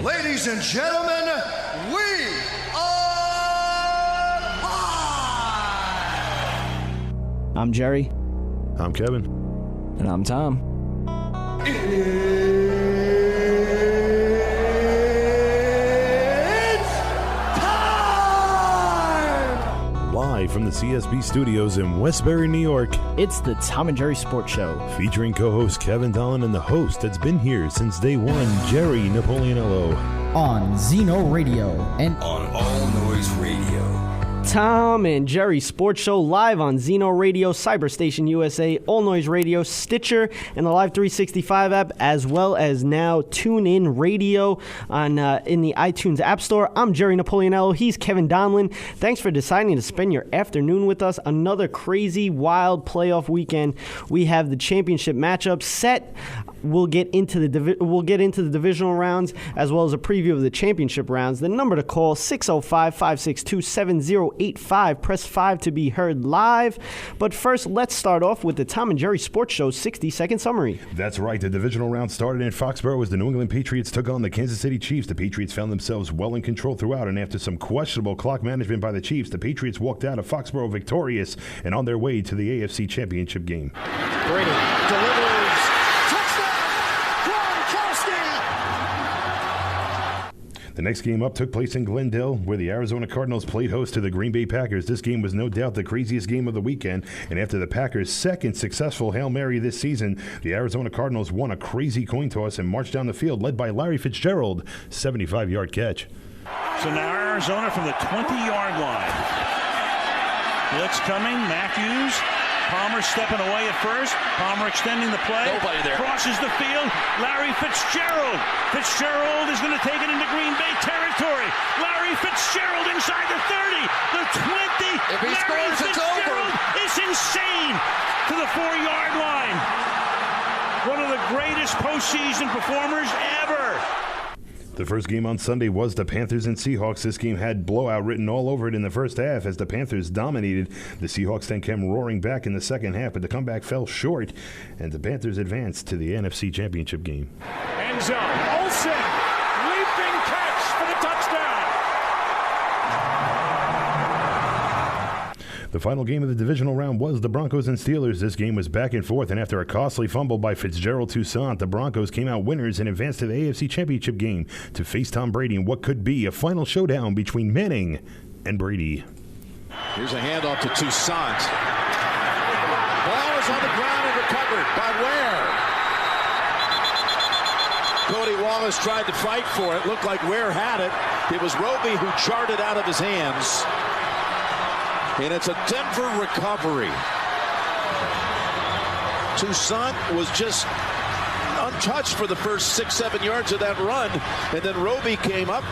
Ladies and gentlemen, we are live! I'm Jerry. I'm Kevin. And I'm Tom. It's time! Live from the CSB studios in Westbury, New York. It's the Tom and Jerry Sports Show. Featuring co-host Kevin Dolan and the host that's been here since day one, Jerry Napoleonello. On Zeno Radio and on All Noise Radio. Tom and Jerry Sports Show live on Zeno Radio, Cyberstation USA, All Noise Radio, Stitcher, and the Live 365 app, as well as now TuneIn Radio on in the iTunes App Store. I'm Jerry Napoleonello. He's Kevin Donlin. Thanks for deciding to spend your afternoon with us. Another crazy, wild playoff weekend. We have the championship matchup set. We'll get into the divisional rounds as well as a preview of the championship rounds. The number to call 605-562-7085. Press 5 to be heard live. But first, let's start off with the Tom and Jerry Sports Show 60-second summary. That's right. The divisional round started in Foxborough as the New England Patriots took on the Kansas City Chiefs. The Patriots found themselves well in control throughout, and after some questionable clock management by the Chiefs, the Patriots walked out of Foxborough victorious and on their way to the AFC Championship game. Brady delivers. The next game up took place in Glendale, where the Arizona Cardinals played host to the Green Bay Packers. This game was no doubt the craziest game of the weekend, and after the Packers' second successful Hail Mary this season, the Arizona Cardinals won a crazy coin toss and marched down the field, led by Larry Fitzgerald, 75-yard catch. So now Arizona from the 20-yard line. Blitz coming, Matthews. Palmer stepping away at first. Palmer extending the play. Nobody there. Crosses the field. Larry Fitzgerald. Fitzgerald is going to take it into Green Bay territory. Larry Fitzgerald inside the 30, the 20. If he Larry scores, it's over. It's insane to the 4-yard line. One of the greatest postseason performers ever. The first game on Sunday was the Panthers and Seahawks. This game had blowout written all over it in the first half as the Panthers dominated. The Seahawks then came roaring back in the second half, but the comeback fell short, and the Panthers advanced to the NFC Championship game. End zone. Olsen, leaping catch for the touchdown. The final game of the divisional round was the Broncos and Steelers. This game was back and forth, and after a costly fumble by Fitzgerald Toussaint, the Broncos came out winners and advanced to the AFC Championship game to face Tom Brady in what could be a final showdown between Manning and Brady. Here's a handoff to Toussaint. Ball is on the ground and recovered by Ware. Cody Wallace tried to fight for it. Looked like Ware had it. It was Roby who charted out of his hands. And it's a Denver recovery. Toussaint was just untouched for the first 6-7 yards of that run, and then Roby came up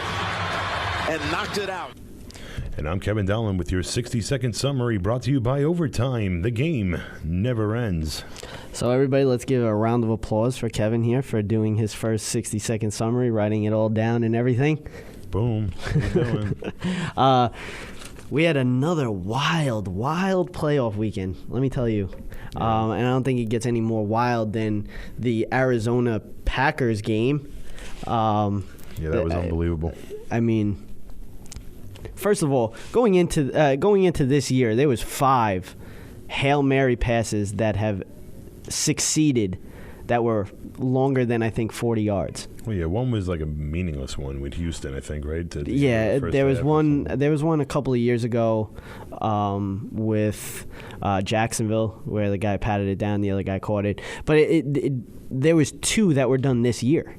and knocked it out. And I'm Kevin Dolan with your 60-second summary brought to you by Overtime. The game never ends. So everybody, let's give a round of applause for Kevin here for doing his first 60-second summary, writing it all down and everything. Boom. How you doing? We had another wild playoff weekend, let me tell you. Yeah. And I don't think it gets any more wild than the Arizona Packers game. Yeah, that was unbelievable. I mean, first of all, going into this year, there was 5 Hail Mary passes that have succeeded that were longer than, I think, 40 yards. Well, yeah, one was like a meaningless one with Houston, I think, right? There was one a couple of years ago with Jacksonville where the guy patted it down, the other guy caught it. But there was 2 that were done this year.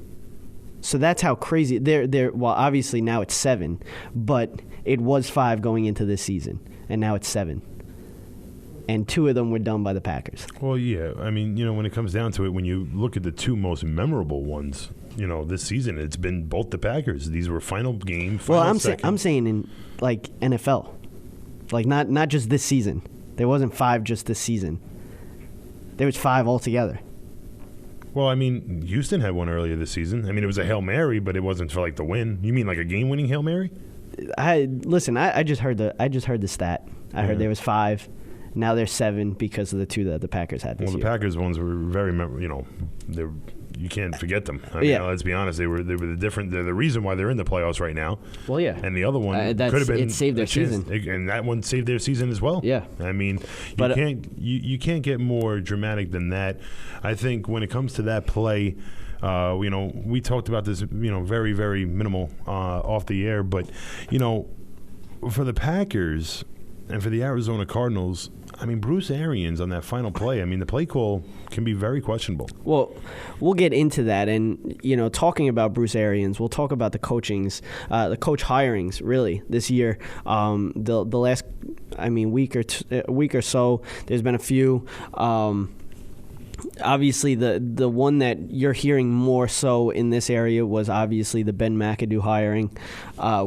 So that's how crazy. Well, obviously now it's 7, but it was 5 going into this season, and now it's 7. And 2 of them were done by the Packers. Well, yeah. I mean, when it comes down to it, when you look at the 2 most memorable ones, this season, it's been both the Packers. These were final game, final second. I'm saying in, like, NFL. Like, not just this season. There wasn't 5 just this season. There was 5 altogether. Well, I mean, Houston had one earlier this season. I mean, it was a Hail Mary, but it wasn't for, like, the win. You mean like a game-winning Hail Mary? I just heard the stat. I heard there was 5. Now there's 7 because of the 2 that the Packers had this year. Well, the Packers ones were very, you can't forget them. I mean, let's be honest. They were the different. They're the reason why they're in the playoffs right now. Well, yeah. And the other one could have been it saved their season, and that one saved their season as well. Yeah. I mean, you can't get more dramatic than that. I think when it comes to that play. We talked about this, very, very minimal off the air. But, for the Packers and for the Arizona Cardinals, I mean, Bruce Arians on that final play, I mean, the play call can be very questionable. Well, we'll get into that. And, talking about Bruce Arians, we'll talk about the coach hirings, really, this year. The last, week or so, there's been a few. Obviously, the one that you're hearing more so in this area was obviously the Ben McAdoo hiring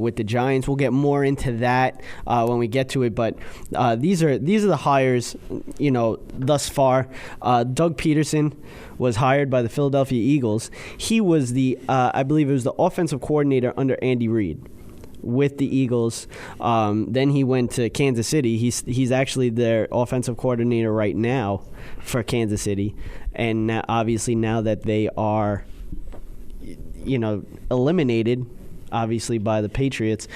with the Giants. We'll get more into that when we get to it, but these are the hires, thus far. Doug Peterson was hired by the Philadelphia Eagles. He was I believe it was the offensive coordinator under Andy Reid with the Eagles. Then he went to Kansas City. He's actually their offensive coordinator right now for Kansas City. And now, obviously now that they are, eliminated, obviously, by the Patriots,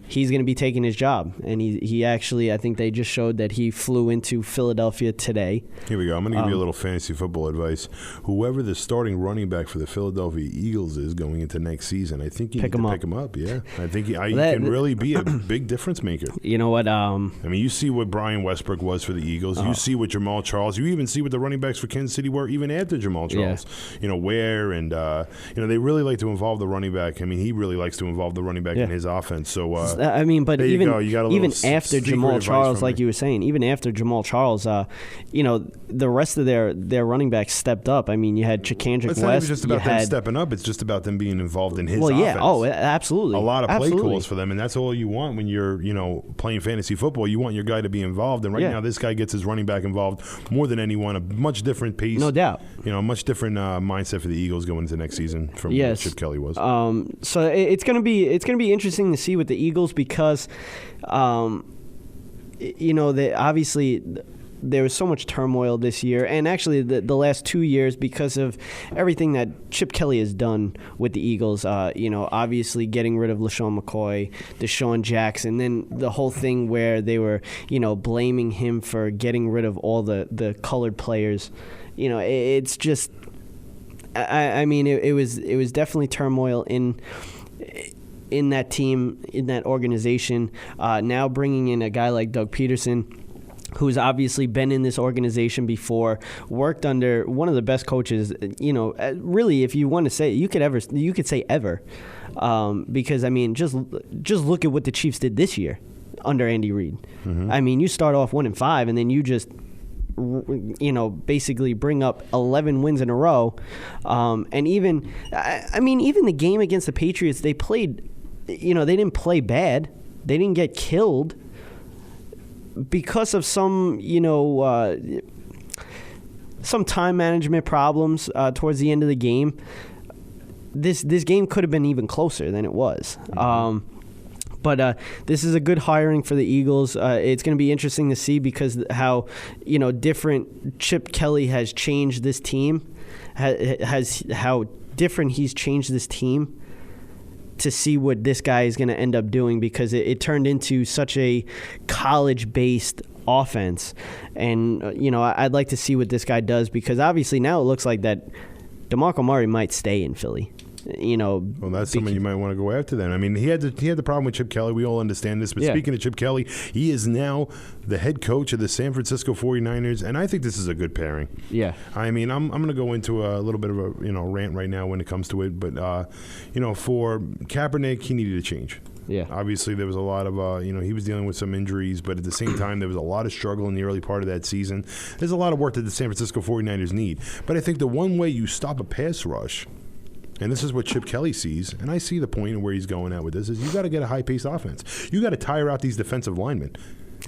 he's going to be taking his job. And he actually, I think they just showed that he flew into Philadelphia today. Here we go. I'm going to give you a little fantasy football advice. Whoever the starting running back for the Philadelphia Eagles is going into next season, I think you need to pick him up. Yeah, I think he can really be a big difference maker. You know what? You see what Brian Westbrook was for the Eagles. You see what Jamal Charles. You even see what the running backs for Kansas City were even after Jamal Charles. Yeah. Ware and they really like to involve the running back. I mean, he really likes to involve the running back in his offense. So but even after Jamal Charles, like you were saying, even after Jamal Charles, the rest of their running backs stepped up. I mean, you had Chakandrick West. It's not even just about them stepping up. It's just about them being involved in his offense. Yeah. Oh, absolutely. A lot of play calls for them, and that's all you want when you're playing fantasy football. You want your guy to be involved, and right now this guy gets his running back involved more than anyone. A much different pace, no doubt. A much different mindset for the Eagles going into next season from what Chip Kelly was. So it's gonna be interesting to see with the Eagles because, they obviously. There was so much turmoil this year, and actually the last 2 years because of everything that Chip Kelly has done with the Eagles. Obviously getting rid of LaShawn McCoy, Deshaun Jackson, then the whole thing where they were, blaming him for getting rid of all the colored players. It's just, it was definitely turmoil in that team, in that organization. Now bringing in a guy like Doug Peterson, who's obviously been in this organization before, worked under one of the best coaches, really, if you want to say it, you could say ever. Because, just look at what the Chiefs did this year under Andy Reid. Mm-hmm. You start off 1-5, and then you just, basically bring up 11 wins in a row. And even the game against the Patriots, they played, they didn't play bad. They didn't get killed. Because of some time management problems towards the end of the game, this game could have been even closer than it was. But this is a good hiring for the Eagles. It's going to be interesting to see because how different Chip Kelly has changed this team, has how different he's changed this team. To see what this guy is going to end up doing because it turned into such a college-based offense. And, I'd like to see what this guy does because obviously now it looks like that DeMarco Murray might stay in Philly. Well, that's someone you might want to go after then. He had the problem with Chip Kelly. We all understand this. But speaking of Chip Kelly, he is now the head coach of the San Francisco 49ers, and I think this is a good pairing. Yeah. I'm going to go into a little bit of a rant right now when it comes to it. But, for Kaepernick, he needed a change. Yeah. Obviously, there was a lot of, he was dealing with some injuries, but at the same time, there was a lot of struggle in the early part of that season. There's a lot of work that the San Francisco 49ers need. But I think the one way you stop a pass rush, and this is what Chip Kelly sees, and I see the point of where he's going at with this, is you got to get a high-paced offense. You got to tire out these defensive linemen.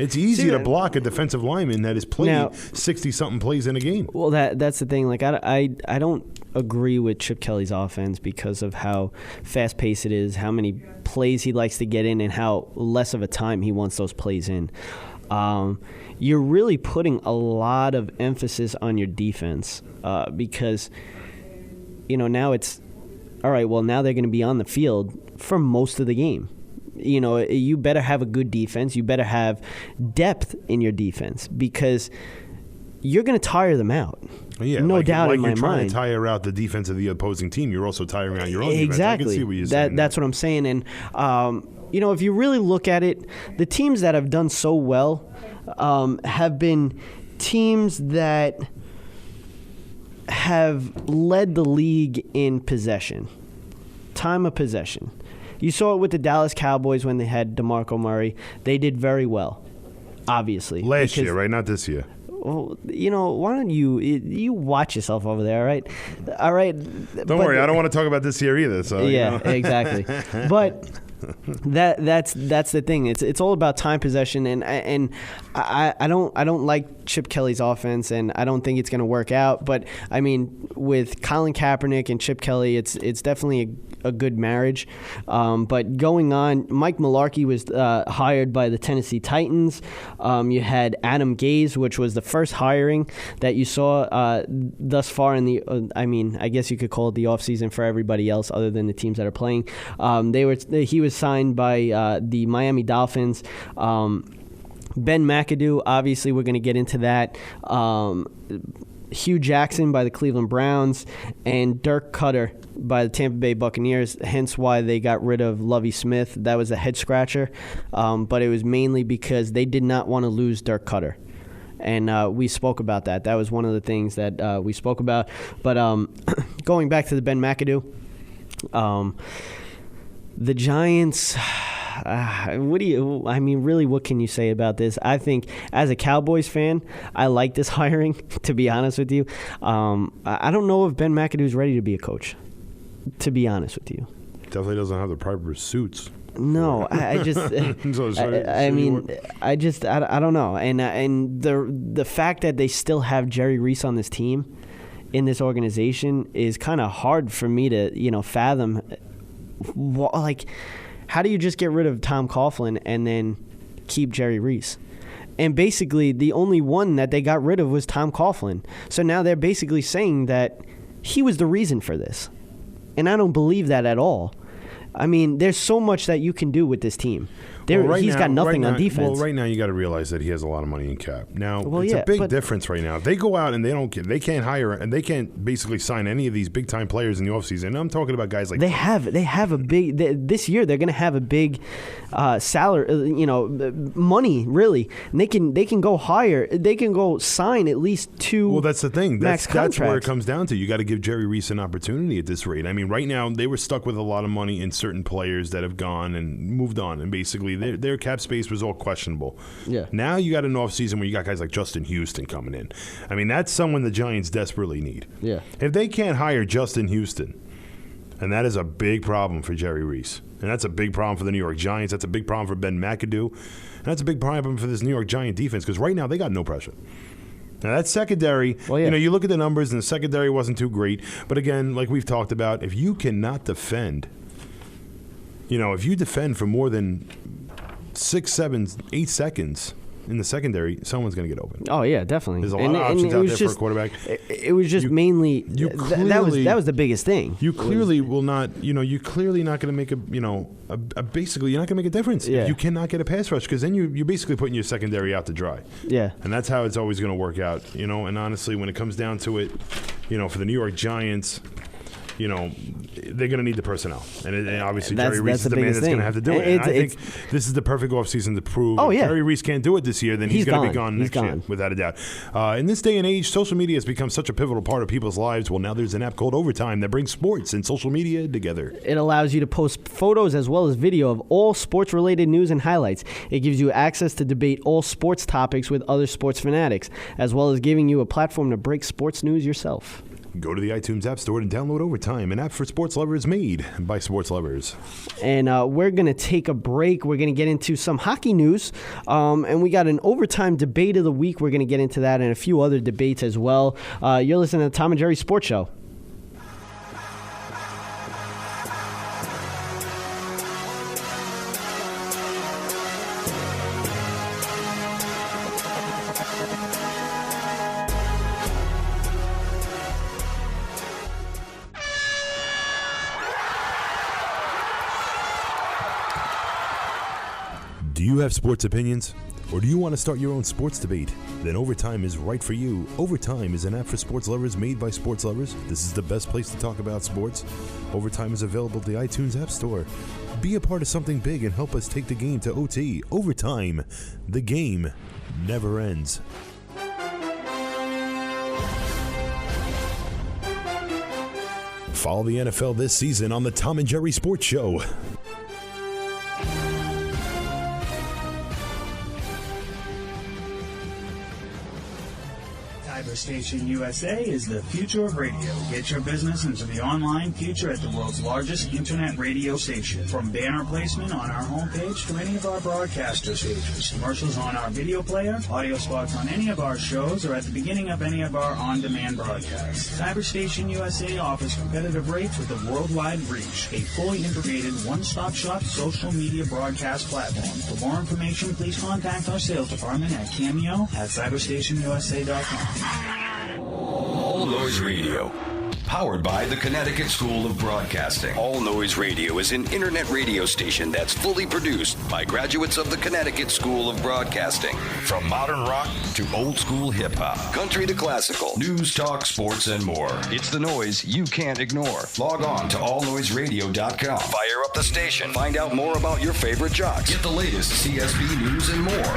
It's easy to block a defensive lineman that has played 60-something plays in a game. Well, that's the thing. Like I don't agree with Chip Kelly's offense because of how fast-paced it is, how many plays he likes to get in, and how less of a time he wants those plays in. You're really putting a lot of emphasis on your defense because now it's, all right, well, now they're going to be on the field for most of the game. You better have a good defense. You better have depth in your defense because you're going to tire them out. Yeah, no doubt in my you're trying mind. to tire out the defense of the opposing team. You're also tiring out your own Exactly. defense. I can see what you're saying. That's what I'm saying. And, if you really look at it, the teams that have done so well have been teams that have led the league in possession, time of possession. You saw it with the Dallas Cowboys when they had DeMarco Murray. They did very well, obviously. Last year, right? Not this year. Well, why don't you watch yourself over there, all right? All right. Don't worry, I don't want to talk about this year either. So yeah, exactly. But that's the thing. It's all about time possession, and I don't like Chip Kelly's offense, and I don't think it's going to work out. But I mean, with Colin Kaepernick and Chip Kelly, it's definitely a good marriage. But going on, Mike Mularkey was hired by the Tennessee Titans. You had Adam Gase, which was the first hiring that you saw thus far in the. I guess you could call it the offseason for everybody else other than the teams that are playing. He was signed by the Miami Dolphins. Ben McAdoo, obviously, we're going to get into that. Hugh Jackson by the Cleveland Browns, and Dirk Cutter by the Tampa Bay Buccaneers, hence why they got rid of Lovie Smith. That was a head-scratcher, but it was mainly because they did not want to lose Dirk Cutter. And we spoke about that. That was one of the things that we spoke about. But going back to the Ben McAdoo, the Giants... really, what can you say about this? I think as a Cowboys fan, I like this hiring, to be honest with you. I don't know if Ben McAdoo is ready to be a coach, to be honest with you. Definitely doesn't have the proper suits. No, I just, I don't know. And the fact that they still have Jerry Reese on this team, in this organization, is kind of hard for me to, fathom. Like, how do you just get rid of Tom Coughlin and then keep Jerry Reese? And basically, the only one that they got rid of was Tom Coughlin. So now they're basically saying that he was the reason for this. And I don't believe that at all. I mean, there's so much that you can do with this team. He's got nothing on defense. Well, right now you got to realize that he has a lot of money in cap. Now, it's a big difference right now. If they go out and they can't hire and they can't basically sign any of these big time players in the offseason. And I'm talking about guys like they have a big this year. They're going to have a big salary, money really, and they can go higher. They can go sign at least 2. Well, that's the thing. That's where it contracts. comes down to. You got to give Jerry Reese an opportunity at this rate. I mean, right now they were stuck with a lot of money in certain players that have gone and moved on, and basically their cap space was all questionable. Yeah. Now you got an offseason where you got guys like Justin Houston coming in. I mean, that's someone the Giants desperately need. Yeah. If they can't hire Justin Houston, and that is a big problem for Jerry Reese, and that's a big problem for the New York Giants, that's a big problem for Ben McAdoo, and that's a big problem for this New York Giant defense, because right now they got no pressure. Now, that secondary, you look at the numbers, and the secondary wasn't too great. But again, like we've talked about, if you cannot defend, if you defend for more than 6, 7, 8 seconds in the secondary, someone's going to get open. Oh yeah, definitely. There's a lot of options out there for a quarterback. It was just mainly that was the biggest thing. You clearly will not. You're clearly not going to make basically you're not going to make a difference. Yeah. If you cannot get a pass rush, because then you're basically putting your secondary out to dry. Yeah. And that's how it's always going to work out. And honestly, when it comes down to it, for the New York Giants, they're going to need the personnel. And obviously Jerry Reese is the man that's going to have to do it. And I think this is the perfect offseason to prove if Jerry Reese can't do it this year, then he's going to be gone next year, without a doubt. In this day and age, social media has become such a pivotal part of people's lives. Well, now there's an app called Overtime that brings sports and social media together. It allows you to post photos as well as video of all sports-related news and highlights. It gives you access to debate all sports topics with other sports fanatics, as well as giving you a platform to break sports news yourself. Go to the iTunes App Store and download Overtime, an app for sports lovers made by sports lovers. And we're going to take a break. We're going to get into some hockey news. And we got an Overtime debate of the week. We're going to get into that and a few other debates as well. You're listening to the Tom and Jerry Sports Show. Do you have sports opinions? Or do you want to start your own sports debate? Then Overtime is right for you. Overtime is an app for sports lovers made by sports lovers. This is the best place to talk about sports. Overtime is available at the iTunes App Store. Be a part of something big and help us take the game to OT. Overtime. The game never ends. Follow the NFL this season on the Tom and Jerry Sports Show. Station USA is the future of radio. Get your business into the online future at the world's largest internet radio station. From banner placement on our homepage to any of our broadcaster stages, commercials on our video player, audio spots on any of our shows, or at the beginning of any of our on-demand broadcasts. Cyberstation USA offers competitive rates with a worldwide reach. A fully integrated one-stop shop social media broadcast platform. For more information, please contact our sales department at cameo@cyberstationusa.com. All Noise Radio. Powered by the Connecticut School of Broadcasting. All Noise Radio is an internet radio station that's fully produced by graduates of the Connecticut School of Broadcasting. From modern rock to old school hip hop, country to classical, news, talk, sports, and more. It's the noise you can't ignore. Log on to allnoiseradio.com. Fire up the station. Find out more about your favorite jocks. Get the latest CSB news and more.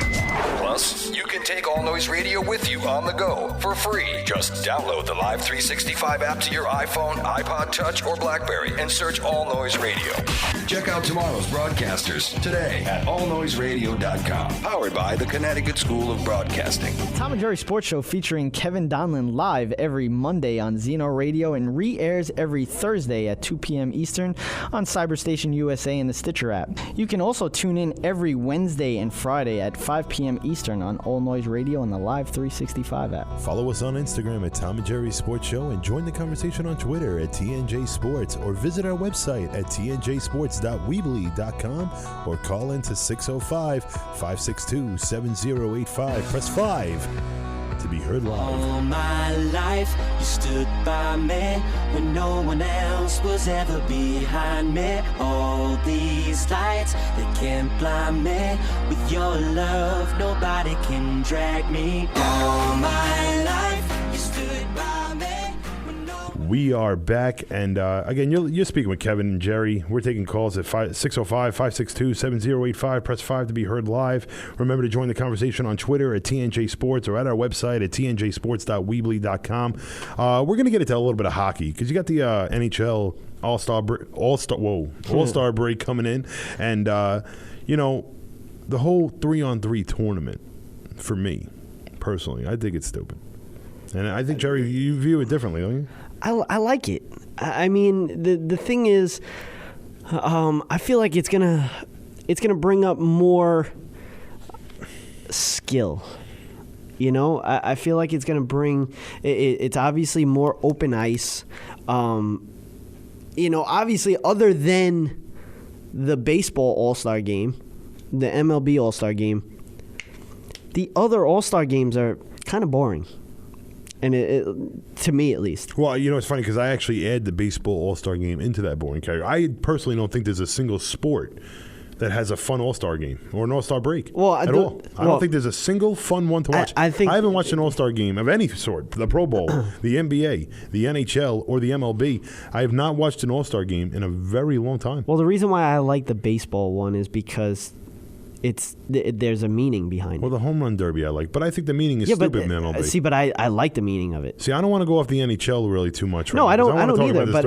Plus, you can take All Noise Radio with you on the go for free. Just download the Live 365 app to your iPhone, iPod Touch, or BlackBerry and search All Noise Radio. Check out tomorrow's broadcasters today at allnoiseradio.com. Powered by the Connecticut School of Broadcasting. Tom and Jerry Sports Show featuring Kevin Donlin live every Monday on Zeno Radio and re-airs every Thursday at 2 p.m. Eastern on Cyberstation USA and the Stitcher app. You can also tune in every Wednesday and Friday at 5 p.m. Eastern on All Noise Radio and the Live 365 app. Follow us on Instagram at Tom and Jerry Sports Show and join the conversation on Twitter at TNJ Sports, or visit our website at tnjsports.weebly.com, or call in to 605-562-7085. Press 5 to be heard live. All my life you stood by me when no one else was ever behind me. All these lights, they can't blind me. With your love, nobody can drag me. All my life you stood by me. We are back, and again, you're speaking with Kevin and Jerry. We're taking calls at 605-562-7085. Press 5 to be heard live. Remember to join the conversation on Twitter at TNJ Sports or at our website at tnjsports.weebly.com. We're going to get into a little bit of hockey because you got the NHL All-Star break coming in, and the whole 3-on-3 tournament, for me personally, I think it's stupid. And I think, Jerry, you view it differently, don't you? I like it. I mean, the thing is, I feel like it's gonna bring up more skill. I feel like it's gonna bring. It's obviously more open ice. Obviously, other than the baseball All-Star game, the MLB All-Star game, the other All-Star games are kind of boring. And to me, at least. Well, it's funny because I actually add the baseball All-Star game into that boring category. I personally don't think there's a single sport that has a fun All-Star game or an All-Star break at all. I don't think there's a single fun one to watch. I haven't watched an All-Star game of any sort, the Pro Bowl, the NBA, the NHL, or the MLB. I have not watched an All-Star game in a very long time. Well, the reason why I like the baseball one is because there's a meaning behind it. Well, the home run derby I like, but I think the meaning is stupid in MLB. See, but I like the meaning of it. See, I don't want to go off the NHL really too much. No, right I don't I either. But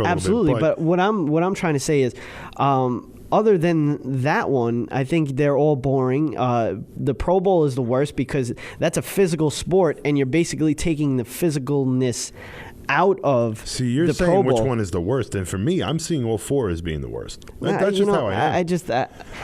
absolutely. But what I'm trying to say is, other than that one, I think they're all boring. The Pro Bowl is the worst because that's a physical sport, and you're basically taking the physicalness out of See, you're the saying Pro Bowl. Which one is the worst, and for me, I'm seeing all four as being the worst. That's just how I am.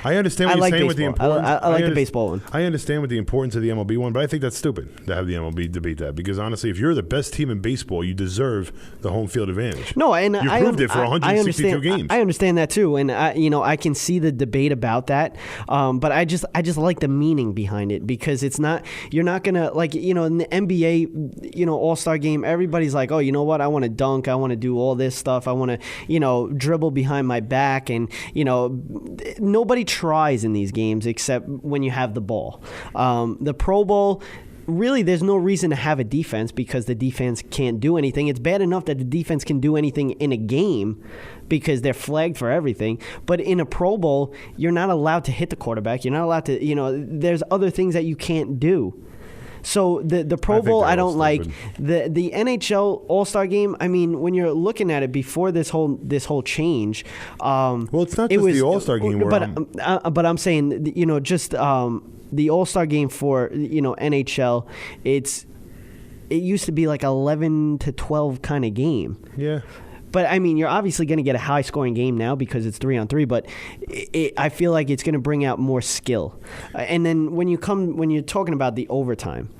I understand what you're saying with the importance. I like the baseball one. I understand with the importance of the MLB one, but I think that's stupid to have the MLB debate that because honestly, if you're the best team in baseball, you deserve the home field advantage. No, and you proved it for 162 games. I understand that too, and I can see the debate about that. But I just like the meaning behind it because it's not you're not gonna in the NBA All-Star game, everybody's like, oh, know what, I want to dunk, I want to do all this stuff, I want to, dribble behind my back, and, nobody tries in these games except when you have the ball. The Pro Bowl, really, there's no reason to have a defense because the defense can't do anything. It's bad enough that the defense can do anything in a game because they're flagged for everything. But in a Pro Bowl, you're not allowed to hit the quarterback. You're not allowed to, there's other things that you can't do. So the Pro Bowl, I don't like. The NHL All-Star Game, I mean, when you're looking at it before this whole change. Well, it's not just the All-Star Game. But I'm saying, just the All-Star Game for, NHL, it used to be like 11 to 12 kind of game. Yeah. But, I mean, you're obviously going to get a high-scoring game now because it's 3-on-3, but I feel like it's going to bring out more skill. And then when you're talking about the overtime,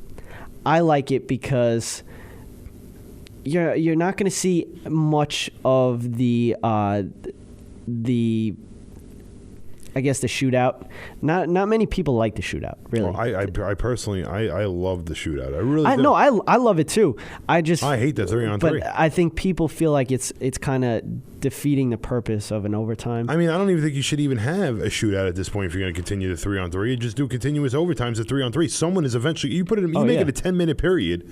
I like it because you're not going to see much of the I guess the shootout. Not many people like the shootout, really. Well, I personally love the shootout. I really do. No, I love it too. I hate the 3-on-3. But I think people feel like it's kind of defeating the purpose of an overtime. I mean, I don't even think you should even have a shootout at this point if you're going to continue the 3-on-3. You just do continuous overtimes at 3-on-3. Someone is eventually it a 10-minute period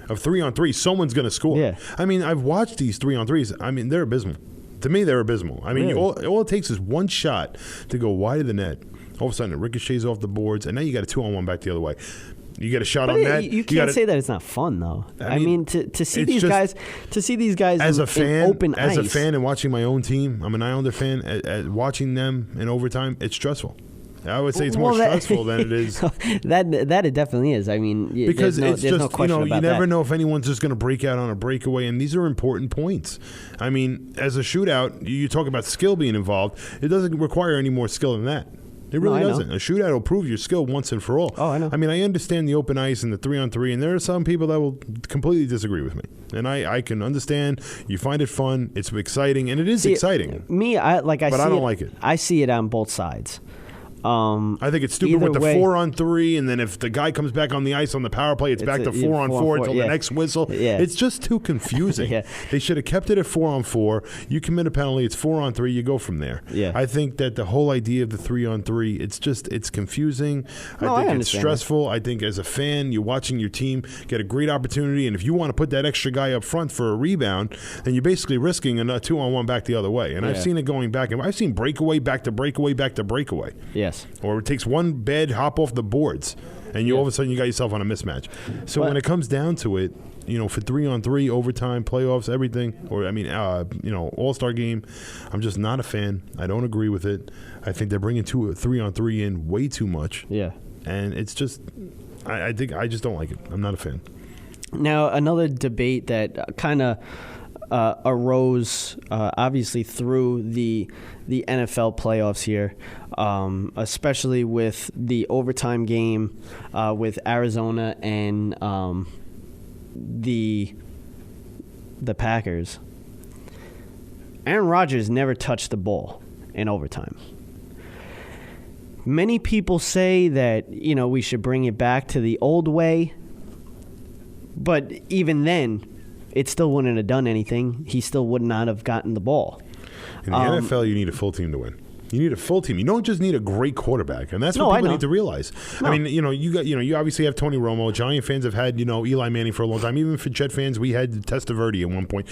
of 3-on-3. Someone's going to score. Yeah. I mean, I've watched these 3-on-3s. I mean, they're abysmal. To me, they're abysmal. I mean, really? all it takes is one shot to go wide of the net. All of a sudden, it ricochets off the boards, and now you got a 2-on-1 back the other way. You get a shot on net. You can't say that it's not fun, though. I mean, to see these guys, as a fan, in open as ice. a fan, and watching my own team, I'm an Islander fan. Watching them in overtime, it's stressful. I would say it's more stressful than it is. That it definitely is. I mean, because there's no question about you never that. know if anyone's just going to break out on a breakaway, and these are important points. I mean, as a shootout, you talk about skill being involved. It doesn't require any more skill than that. It really doesn't. A shootout will prove your skill once and for all. Oh, I know. I mean, I understand the open ice and the 3-on-3, and there are some people that will completely disagree with me. And I can understand. You find it fun. It's exciting, and it is exciting. But I don't like it. I see it on both sides. I think it's stupid with the 4-on-3, and then if the guy comes back on the ice on the power play, it's back to 4-on-4 until the next whistle. Yeah. It's just too confusing. Yeah. They should have kept it at 4-on-4. You commit a penalty, it's 4-on-3. You go from there. Yeah. I think that the whole idea of the 3-on-3, it's confusing. I think it's stressful. I think as a fan, you're watching your team get a great opportunity, and if you want to put that extra guy up front for a rebound, then you're basically risking a 2-on-1 back the other way. And I've seen it going back, and I've seen breakaway back to breakaway back to breakaway. Yes. Or it takes one bad hop off the boards, and all of a sudden you got yourself on a mismatch. So when it comes down to it, for 3-on-3, overtime, playoffs, everything, All-Star game, I'm just not a fan. I don't agree with it. I think they're bringing 3-on-3 in way too much. Yeah. And it's just, I just don't like it. I'm not a fan. Now, another debate that kind of arose obviously through the NFL playoffs here, especially with the overtime game with Arizona and the Packers. Aaron Rodgers never touched the ball in overtime. Many people say that, we should bring it back to the old way, but even then, it still wouldn't have done anything. He still would not have gotten the ball. In the NFL, you need a full team to win. You need a full team. You don't just need a great quarterback, and that's what people need to realize. No. I mean, you obviously have Tony Romo. Giant fans have had, Eli Manning for a long time. Even for Jet fans, we had Testaverde at one point.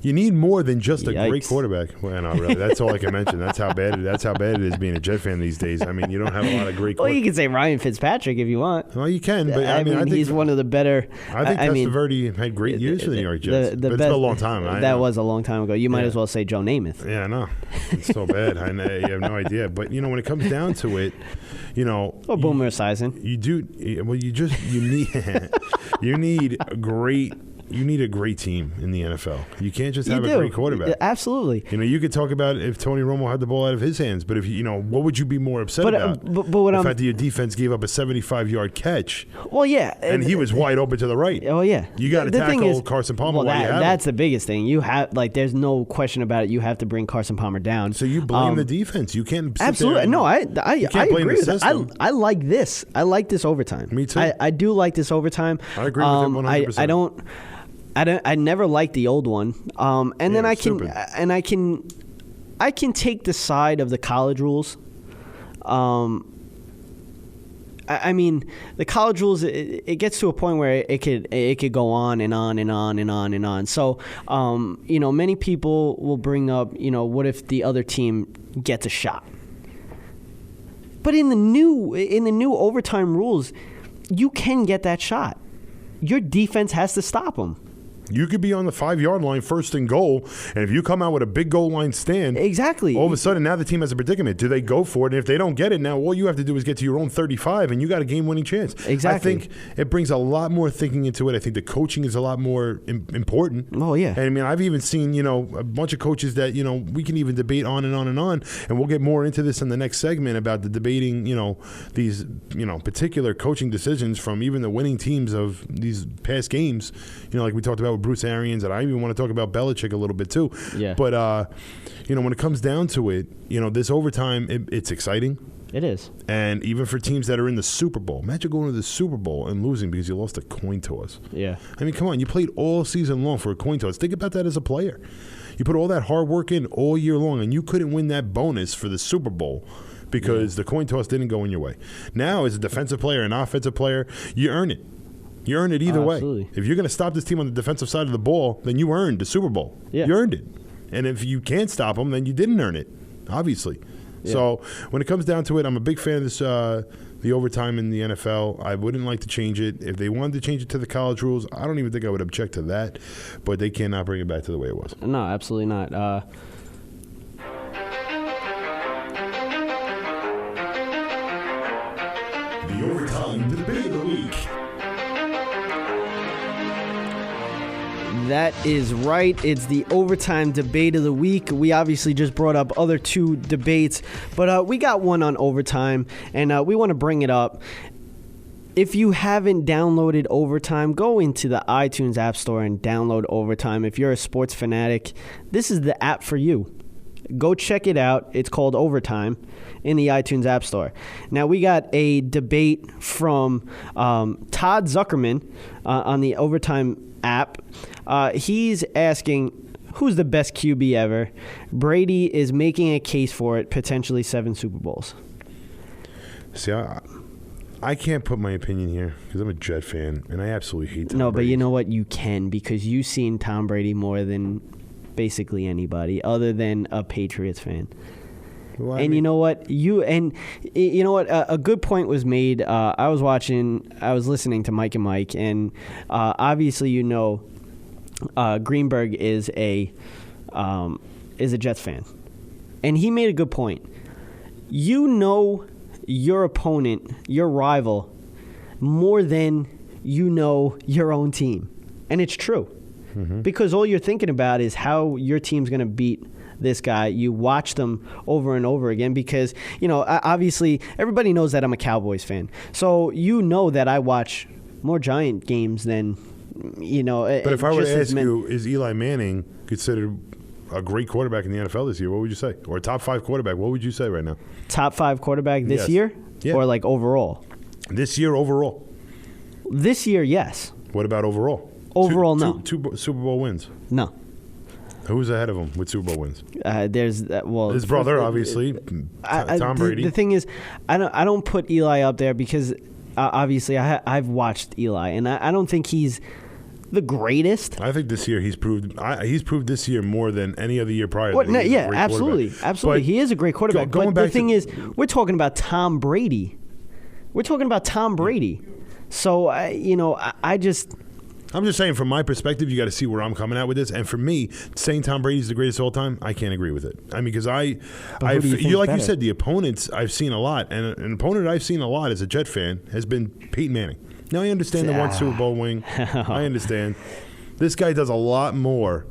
You need more than just a great quarterback. Well, no, really, that's all I can mention. That's how bad it is being a Jet fan these days. I mean, you don't have a lot of great. Well, you can say Ryan Fitzpatrick if you want. Well, you can, but I think he's one of the better. I think Testaverde had great years for the New York Jets. But it's been a long time. That was a long time ago. You might as well say Joe Namath. Yeah, I know. It's so bad. I know, you have no idea. But when it comes down to it, or Boomer Esiason. You do. Well, you need you need a great. You need a great team in the NFL. You can't just have a great quarterback. Absolutely. You could talk about if Tony Romo had the ball out of his hands, but if what would you be more upset about? But the fact that your defense gave up a 75-yard catch. Well, yeah, and he was wide open to the right. Oh yeah, you got to tackle Carson Palmer. That's the biggest thing. You have there's no question about it. You have to bring Carson Palmer down. So you blame the defense. You can't absolutely no. I agree with that. I like this. I like this overtime. Me too. I do like this overtime. I agree with him 100%. I never liked the old one. And then I can take the side of the college rules. I mean, the college rules, it gets to a point where it could go on and on and on and on and on. So, many people will bring up, what if the other team gets a shot? But in the new overtime rules, you can get that shot. Your defense has to stop them. You could be on the 5-yard line, first and goal, and if you come out with a big goal line stand, exactly, all of a sudden now the team has a predicament. Do they go for it? And if they don't get it, now all you have to do is get to your own 35, and you got a game-winning chance. Exactly. I think it brings a lot more thinking into it. I think the coaching is a lot more important. Oh, yeah. And I mean, I've even seen, a bunch of coaches that, we can even debate on and on and on, and we'll get more into this in the next segment about the debating, these, particular coaching decisions from even the winning teams of these past games, like we talked about with Bruce Arians, and I even want to talk about Belichick a little bit too. Yeah. But, when it comes down to it, this overtime, it's exciting. It is. And even for teams that are in the Super Bowl, imagine going to the Super Bowl and losing because you lost a coin toss. Yeah. I mean, come on, you played all season long for a coin toss. Think about that as a player. You put all that hard work in all year long, and you couldn't win that bonus for the Super Bowl because the coin toss didn't go in your way. Now, as a defensive player and offensive player, you earn it. You earn it either way. Absolutely. If you're going to stop this team on the defensive side of the ball, then you earned the Super Bowl. Yeah. You earned it. And if you can't stop them, then you didn't earn it, obviously. Yeah. So when it comes down to it, I'm a big fan of this, the overtime in the NFL. I wouldn't like to change it. If they wanted to change it to the college rules, I don't even think I would object to that. But they cannot bring it back to the way it was. No, absolutely not. The overtime debate of the week. That is right. It's the overtime debate of the week. We obviously just brought up other two debates, but we got one on overtime, and we want to bring it up. If you haven't downloaded Overtime, go into the iTunes App Store and download Overtime. If you're a sports fanatic, this is the app for you. Go check it out. It's called Overtime in the iTunes App Store. Now, we got a debate from Todd Zuckerman on the Overtime app. He's asking, who's the best QB ever? Brady is making a case for it, potentially 7 Super Bowls. See, I can't put my opinion here because I'm a Jet fan, and I absolutely hate Tom No, Brady. but you know what? You can, because you've seen Tom Brady more than basically anybody other than a Patriots fan. Well, and you know what? A good point was made. I was listening to Mike and Mike, and obviously, Greenberg is a Jets fan, and he made a good point. Your opponent, your rival, more than your own team, and it's true, because all you're thinking about is how your team's going to beat this guy. You watch them over and over again because, obviously everybody knows that I'm a Cowboys fan. So that I watch more Giant games than, But if I were to ask you, is Eli Manning considered a great quarterback in the NFL this year, what would you say? Or a top 5 quarterback, what would you say right now? Top 5 quarterback this year? Yeah. Or like overall? This year overall. This year, yes. What about overall? Overall, no. Two Super Bowl wins. No. Who's ahead of him with Super Bowl wins? There's his brother, obviously, Tom Brady. The thing is, I don't put Eli up there because obviously I've watched Eli, and I don't think he's the greatest. I think this year he's proved this year more than any other year prior. Yeah, absolutely. But he is a great quarterback. But the thing is, we're talking about Tom Brady. So I'm just saying, from my perspective, you got to see where I'm coming at with this. And for me, saying Tom Brady's the greatest of all time, I can't agree with it. I mean, because you said, the opponents I've seen a lot, and an opponent I've seen a lot as a Jet fan has been Peyton Manning. Now, I understand the one Super Bowl wing. I understand. This guy does a lot more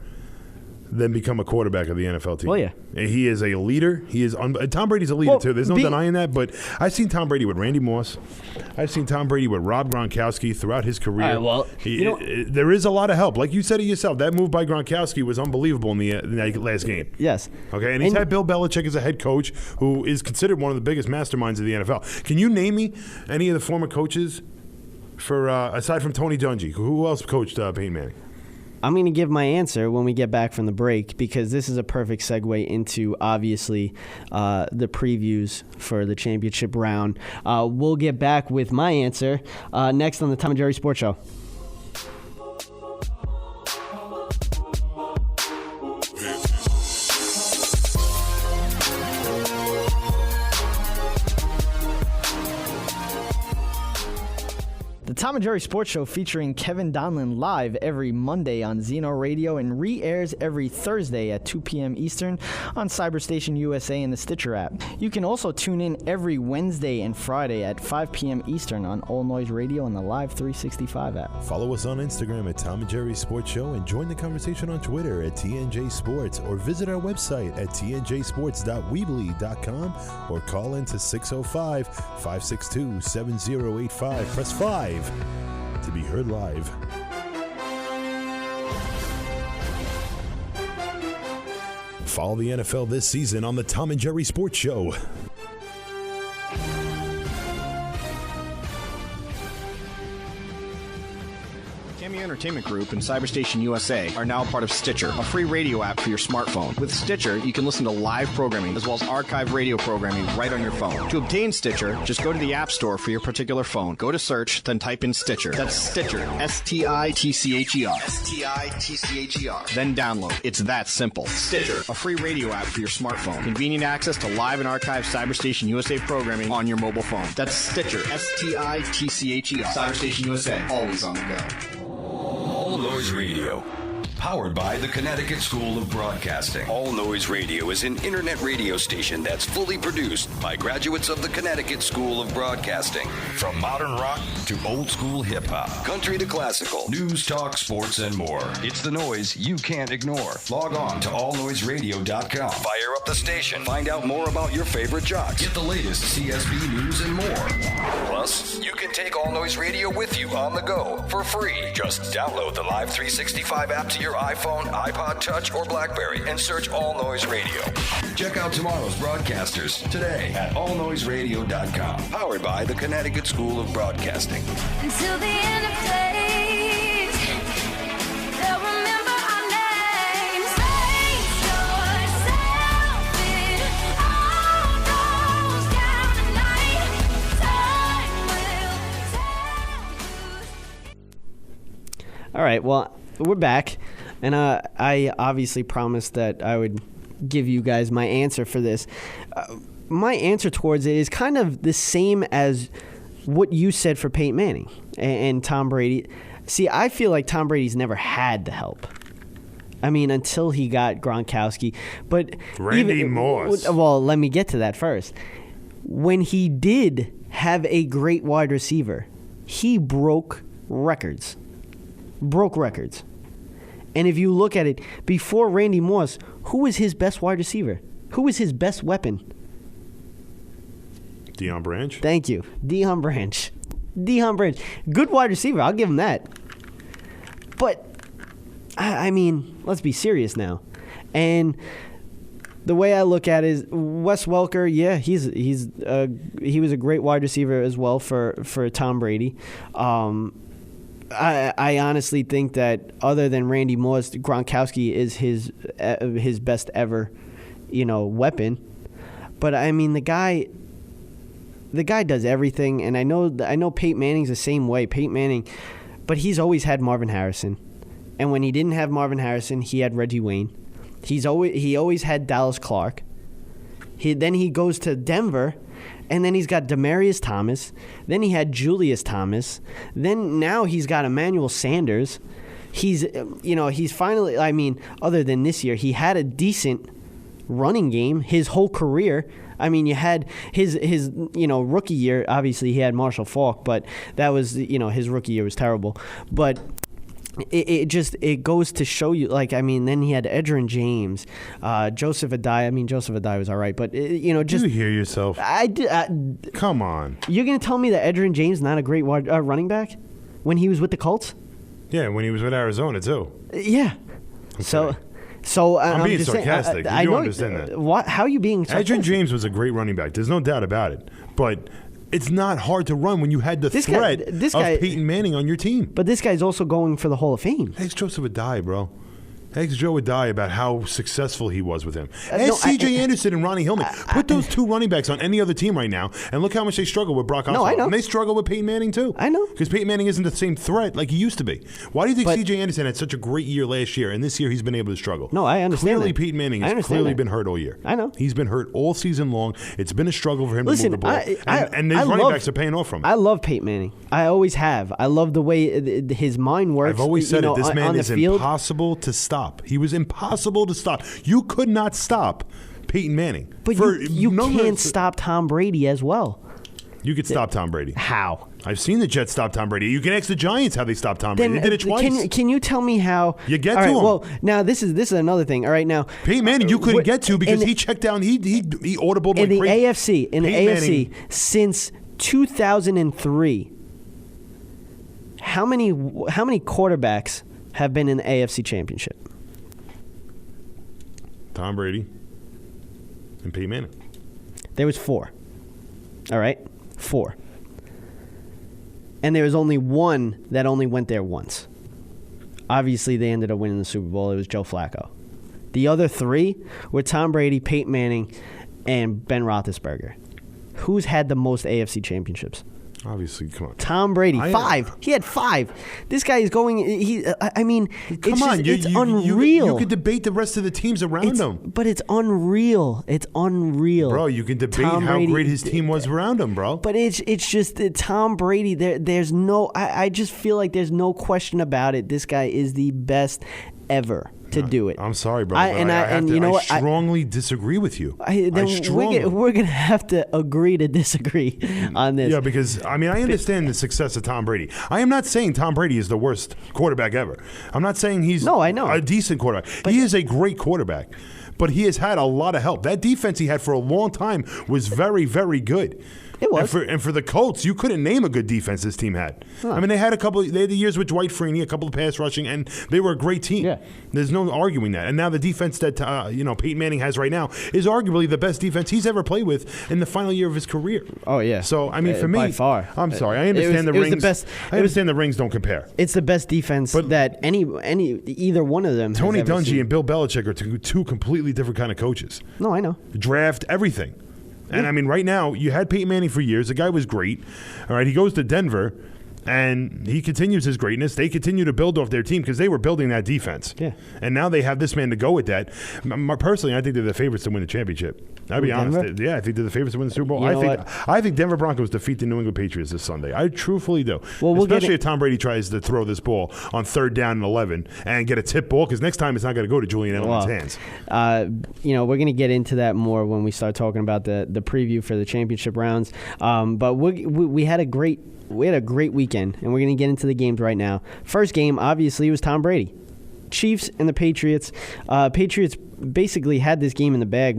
than become a quarterback of the NFL team. Well, yeah. He is a leader. Tom Brady's a leader, too. There's no denying that. But I've seen Tom Brady with Randy Moss. I've seen Tom Brady with Rob Gronkowski throughout his career. There is a lot of help. Like you said it yourself, that move by Gronkowski was unbelievable in the last game. Yes. Okay, and he's had Bill Belichick as a head coach, who is considered one of the biggest masterminds of the NFL. Can you name me any of the former coaches, for aside from Tony Dungy? Who else coached Peyton Manning? I'm going to give my answer when we get back from the break because this is a perfect segue into, obviously, the previews for the championship round. We'll get back with my answer next on the Tom and Jerry Sports Show. The Tom and Jerry Sports Show featuring Kevin Donlin live every Monday on Zeno Radio and re-airs every Thursday at 2 p.m. Eastern on Cyberstation USA and the Stitcher app. You can also tune in every Wednesday and Friday at 5 p.m. Eastern on All Noise Radio and the Live 365 app. Follow us on Instagram at Tom and Jerry Sports Show and join the conversation on Twitter at TNJ Sports or visit our website at tnjsports.weebly.com or call in to 605-562-7085. Press 5 to be heard live. Follow the NFL this season on the Tom and Jerry Sports Show. Cameo Entertainment Group and Cyberstation USA are now part of Stitcher, a free radio app for your smartphone. With Stitcher, you can listen to live programming as well as archived radio programming right on your phone. To obtain Stitcher, just go to the App Store for your particular phone. Go to search, then type in Stitcher. That's Stitcher, S-T-I-T-C-H-E-R. S-T-I-T-C-H-E-R. Then download. It's that simple. Stitcher, a free radio app for your smartphone. Convenient access to live and archived Cyberstation USA programming on your mobile phone. That's Stitcher, S-T-I-T-C-H-E-R. Cyberstation USA, always on the go. All Noise Radio. Powered by the Connecticut School of Broadcasting. All Noise Radio is an internet radio station that's fully produced by graduates of the Connecticut School of Broadcasting. From modern rock to old school hip hop, country to classical, news, talk, sports, and more. It's the noise you can't ignore. Log on to allnoiseradio.com. Fire up the station. Find out more about your favorite jocks. Get the latest CSB news and more. Plus, you can take All Noise Radio with you on the go for free. Just download the Live 365 app to your iPhone, iPod Touch, or BlackBerry and search All Noise Radio. Check out tomorrow's broadcasters today at allnoiseradio.com. Powered by the Connecticut School of Broadcasting. Until the end of days, they'll remember our names. Face yourself in all goes down tonight. Time will tell you. All right, well, we're back, and I obviously promised that I would give you guys my answer for this. My answer towards it is kind of the same as what you said for Peyton Manning and Tom Brady. See, I feel like Tom Brady's never had the help. I mean, until he got Gronkowski. But Randy Moss. Well, let me get to that first. When he did have a great wide receiver, he broke records. And if you look at it, before Randy Moss, who was his best wide receiver? Who was his best weapon? Deion Branch. Thank you. Deion Branch. Good wide receiver. I'll give him that. But, I mean, let's be serious now. And the way I look at it is Wes Welker, yeah, he was a great wide receiver as well for Tom Brady. I honestly think that other than Randy Moss, Gronkowski is his best ever, weapon. But I mean, the guy does everything, and I know Peyton Manning's the same way. Peyton Manning, but he's always had Marvin Harrison, and when he didn't have Marvin Harrison, he had Reggie Wayne. He always had Dallas Clark. Then he goes to Denver. And then he's got Demaryius Thomas. Then he had Julius Thomas. Then now he's got Emmanuel Sanders. He's finally, I mean, other than this year, he had a decent running game his whole career. I mean, you had his rookie year. Obviously, he had Marshall Faulk, but that was, his rookie year was terrible. But it goes to show you, then he had Edgerrin James, Joseph Adai. I mean, Joseph Adai was all right, but, just... You hear yourself. Come on. You're going to tell me that Edgerrin James is not a great running back when he was with the Colts? Yeah, when he was with Arizona, too. Yeah. Okay. So I'm being just sarcastic. I you know, understand that. How are you being sarcastic? Edgerrin James was a great running back. There's no doubt about it. But It's not hard to run when you had the threat of Peyton Manning on your team. But this guy's also going for the Hall of Fame. Ask Joseph would die, bro. Ask Joe would die about how successful he was with him. Ask C.J. Anderson and Ronnie Hillman. Put those two running backs on any other team right now, and look how much they struggle with Brock Osweiler. No, I know. And they struggle with Peyton Manning, too. I know. Because Peyton Manning isn't the same threat like he used to be. Why do you think C.J. Anderson had such a great year last year, and this year he's been able to struggle? No, I understand Clearly, that. Peyton Manning has clearly been hurt all year. I know. He's been hurt all season long. It's been a struggle for him to move the ball. And these running backs are paying off from it. I love Peyton Manning. I always have. I love the way his mind works. I've always said it. This man is field. impossible to stop. He was impossible to stop. You could not stop Peyton Manning. But you can't stop Tom Brady as well. You could stop Tom Brady. How? I've seen the Jets stop Tom Brady. You can ask the Giants how they stopped Tom Brady. They did it twice. Can you tell me how? You get to him. Well, now this is another thing. All right, now Peyton Manning, you couldn't get to because he checked down. He audibled like in the crazy. AFC. In the AFC since 2003. How many quarterbacks have been in the AFC Championship? Tom Brady and Peyton Manning. There was 4. All right? 4. And there was only one that only went there once. Obviously, they ended up winning the Super Bowl. It was Joe Flacco. The other 3 were Tom Brady, Peyton Manning, and Ben Roethlisberger. Who's had the most AFC championships? Obviously, come on. Tom Brady, 5. He had 5. This guy is going. It's unreal. You could debate the rest of the teams around him, but it's unreal. It's unreal, bro. You can debate how great his team was around him, bro. But it's just Tom Brady. There's no. I just feel like there's no question about it. This guy is the best ever to do it. I'm sorry, bro. I strongly disagree with you. We're gonna have to agree to disagree on this. Yeah, because I understand the success of Tom Brady. I am not saying Tom Brady is the worst quarterback ever. I'm not saying he's a decent quarterback. But he is a great quarterback, but he has had a lot of help. That defense he had for a long time was very, very good. It was. And for the Colts, you couldn't name a good defense this team had. Huh. They had they had the years with Dwight Freeney, a couple of pass rushing, and they were a great team. Yeah. There's no arguing that. And now the defense that Peyton Manning has right now is arguably the best defense he's ever played with in the final year of his career. Oh yeah. So for me, by far. I'm sorry. I understand the rings. I understand the rings don't compare. It's the best defense that either one of them. Tony has ever Dungy seen. and Bill Belichick are two completely different kind of coaches. No, I know. Draft everything. And right now, you had Peyton Manning for years. The guy was great. All right, he goes to Denver, and he continues his greatness. They continue to build off their team because they were building that defense. Yeah. And now they have this man to go with that. Personally, I think they're the favorites to win the championship. I'll be honest. Yeah, I think they're the favorites to win the Super Bowl. I think Denver Broncos defeat the New England Patriots this Sunday. I truthfully do. Well, especially if Tom Brady tries to throw this ball on 3rd down and 11 and get a tip ball, because next time it's not going to go to Julian Edelman's hands. We're going to get into that more when we start talking about the preview for the championship rounds. But we had a great weekend, and we're going to get into the games right now. First game, obviously, was Tom Brady. Chiefs and the Patriots. Patriots basically had this game in the bag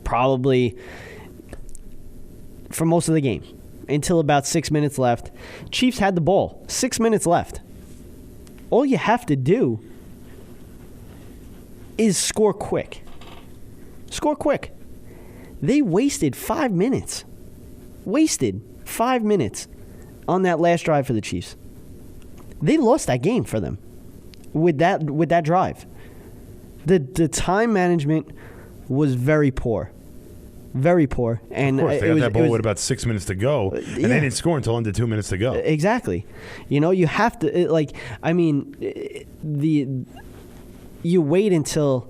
probably for most of the game until about 6 minutes left. Chiefs had the ball. 6 minutes left. All you have to do is score quick. Score quick. They wasted 5 minutes. Wasted 5 minutes on that last drive for the Chiefs. They lost that game for them with that drive. The time management was very poor. Very poor. And of course, they got that ball with about 6 minutes to go, and they didn't score until under 2 minutes to go. Exactly. You have to, you wait until,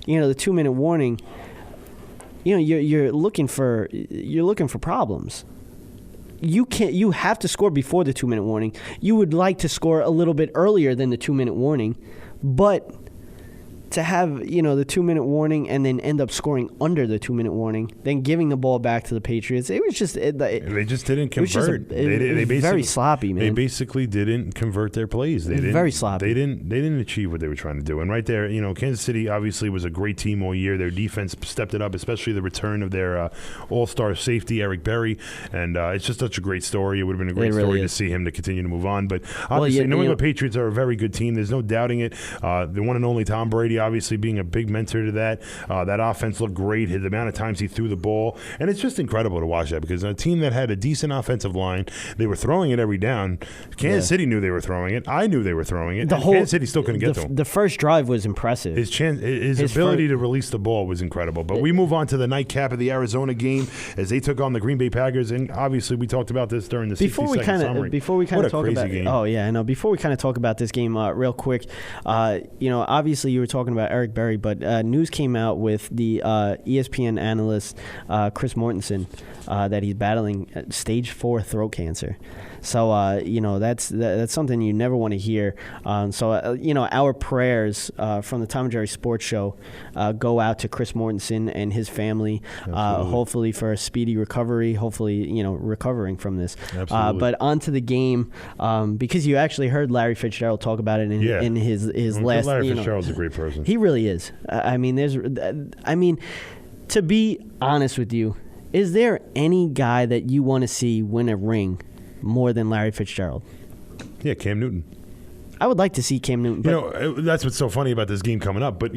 the 2 minute warning. You're looking for problems. You have to score before the 2 minute warning. You would like to score a little bit earlier than the 2 minute warning, but to have, the 2 minute warning and then end up scoring under the 2 minute warning, then giving the ball back to the Patriots, it was just they just didn't convert. They very sloppy, man. They basically didn't convert their plays. They didn't, very sloppy. They didn't achieve what they were trying to do. And right there, Kansas City obviously was a great team all year. Their defense stepped it up, especially the return of their all-star safety Eric Berry. And it's just such a great story. It would have been a great story to see him to continue to move on. But obviously, New England Patriots are a very good team. There's no doubting it. The one and only Tom Brady obviously being a big mentor to that. That offense looked great. The amount of times he threw the ball. And it's just incredible to watch that because a team that had a decent offensive line, they were throwing it every down. Kansas City knew they were throwing it. I knew they were throwing it. Kansas City still couldn't get to him. The first drive was impressive. His ability to release the ball was incredible. But we move on to the nightcap of the Arizona game as they took on the Green Bay Packers. And obviously, we talked about this during the 60-second summary. Before we kind of talk about game. Oh, yeah, I know. Before we kind of talk about this game real quick, obviously you were talking about Eric Berry, but news came out with the ESPN analyst Chris Mortensen that he's battling stage 4 throat cancer. So, that's something you never want to hear. Our prayers from the Tom and Jerry Sports Show go out to Chris Mortensen and his family, hopefully for a speedy recovery, hopefully, recovering from this. But on to the game, because you actually heard Larry Fitzgerald talk about it in his last. Larry Fitzgerald's a great person. He really is. To be honest with you, is there any guy that you want to see win a ring more than Larry Fitzgerald? Yeah, Cam Newton. I would like to see Cam Newton. But that's what's so funny about this game coming up. But,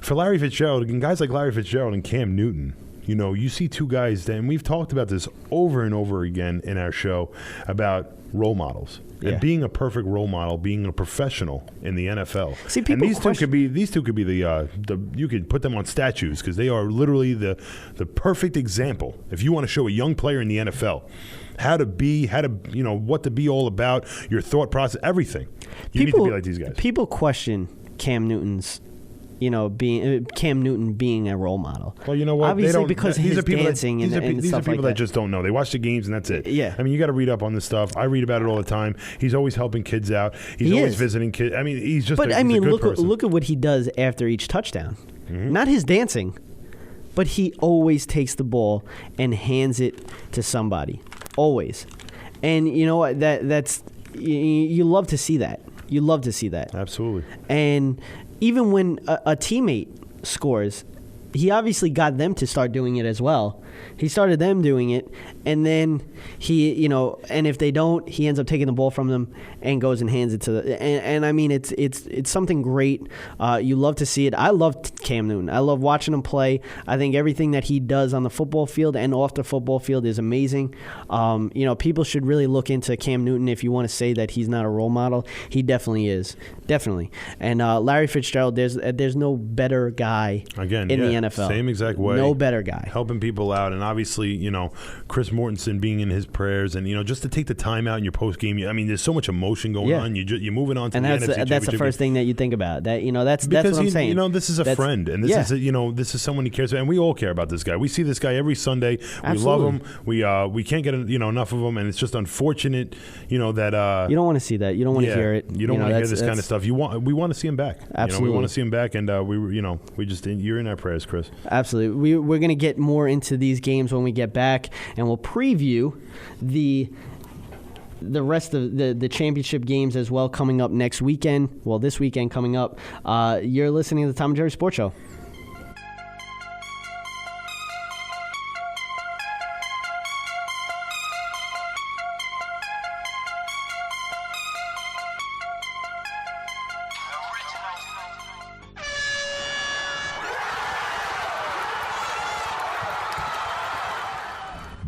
for Larry Fitzgerald, and guys like Larry Fitzgerald and Cam Newton, you see two guys, and we've talked about this over and over again in our show about role models. And being a perfect role model, being a professional in the NFL. See, people and these two could be the you could put them on statues because they are literally the perfect example. If you want to show a young player in the NFL what to be all about, your thought process, everything. You need to be like these guys. People question Cam Newton's Cam Newton being a role model. Well, you know what? Obviously, because his dancing and stuff like that. These are people that just don't know. They watch the games and that's it. Yeah. I mean, you got to read up on this stuff. I read about it all the time. He's always helping kids out. He's always visiting kids. I mean, he's just. But I mean, look at what he does after each touchdown. Mm-hmm. Not his dancing, but he always takes the ball and hands it to somebody. Always. And you know what? That's you love to see that. You love to see that. Absolutely. And even when a teammate scores, he obviously got them to start doing it as well. He started them doing it, and then he, and if they don't, he ends up taking the ball from them and goes and hands it to the. And I mean, it's something great. You love to see it. I love Cam Newton. I love watching him play. I think everything that he does on the football field and off the football field is amazing. People should really look into Cam Newton if you want to say that he's not a role model. He definitely is, definitely. And Larry Fitzgerald, there's no better guy in the NFL. Same exact way. No better guy. Helping people out. And obviously, Chris Mortensen being in his prayers and, just to take the time out in your post game. I mean, there's so much emotion going on. You're moving on to the NFC Championship. And that's the first thing that you think about. That's what I'm saying. This is a friend. And this is, this is someone he cares about. And we all care about this guy. We see this guy every Sunday. We love him. We can't get, enough of him. And it's just unfortunate, that. You don't want to see that. You don't want to hear it. You don't want to hear this kind of stuff. We want to see him back. Absolutely. We want to see him back. And you're in our prayers, Chris. Absolutely. We're going to get more into these games when we get back, and we'll preview the rest of the championship games as well coming up next weekend. Well, this weekend coming up. You're listening to the Tom and Jerry Sports Show.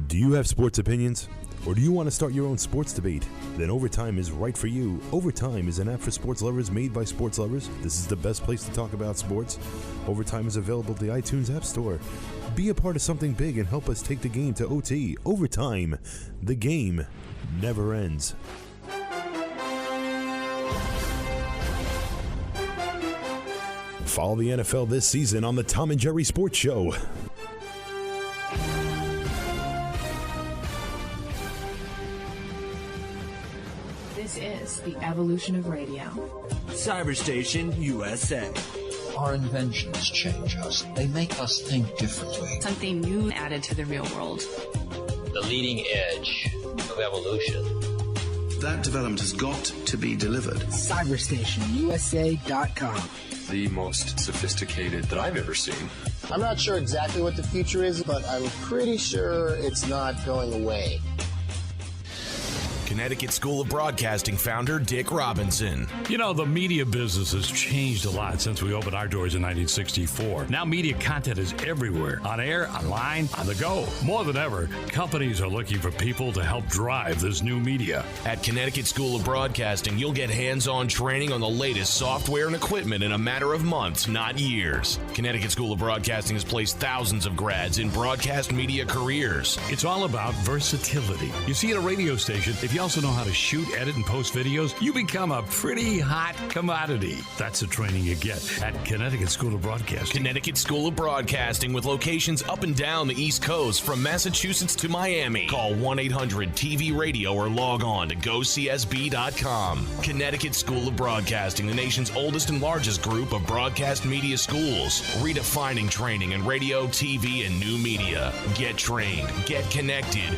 Do you have sports opinions? Or do you want to start your own sports debate? Then Overtime is right for you. Overtime is an app for sports lovers made by sports lovers. This is the best place to talk about sports. Overtime is available to the iTunes App Store. Be a part of something big and help us take the game to OT. Overtime. The game never ends. Follow the NFL this season on the Tom and Jerry Sports Show. This is the evolution of radio. Cyberstation USA. Our inventions change us. They make us think differently. Something new added to the real world. The leading edge of evolution. That development has got to be delivered. CyberstationUSA.com. The most sophisticated that I've ever seen. I'm not sure exactly what the future is, but I'm pretty sure it's not going away. Connecticut School of Broadcasting founder Dick Robinson. You know, the media business has changed a lot since we opened our doors in 1964. Now media content is everywhere, on air, online, on the go. More than ever, companies are looking for people to help drive this new media. At Connecticut School of Broadcasting, you'll get hands-on training on the latest software and equipment in a matter of months, not years. Connecticut School of Broadcasting has placed thousands of grads in broadcast media careers. It's all about versatility. You see, at a radio station, if you also know how to shoot, edit, and post videos, you become a pretty hot commodity. That's the training you get at Connecticut School of Broadcasting. Connecticut School of Broadcasting with locations up and down the East Coast from Massachusetts to Miami. Call 1-800-TV-RADIO or log on to gocsb.com. Connecticut School of Broadcasting, the nation's oldest and largest group of broadcast media schools, redefining training in radio, TV, and new media. Get trained. Get connected.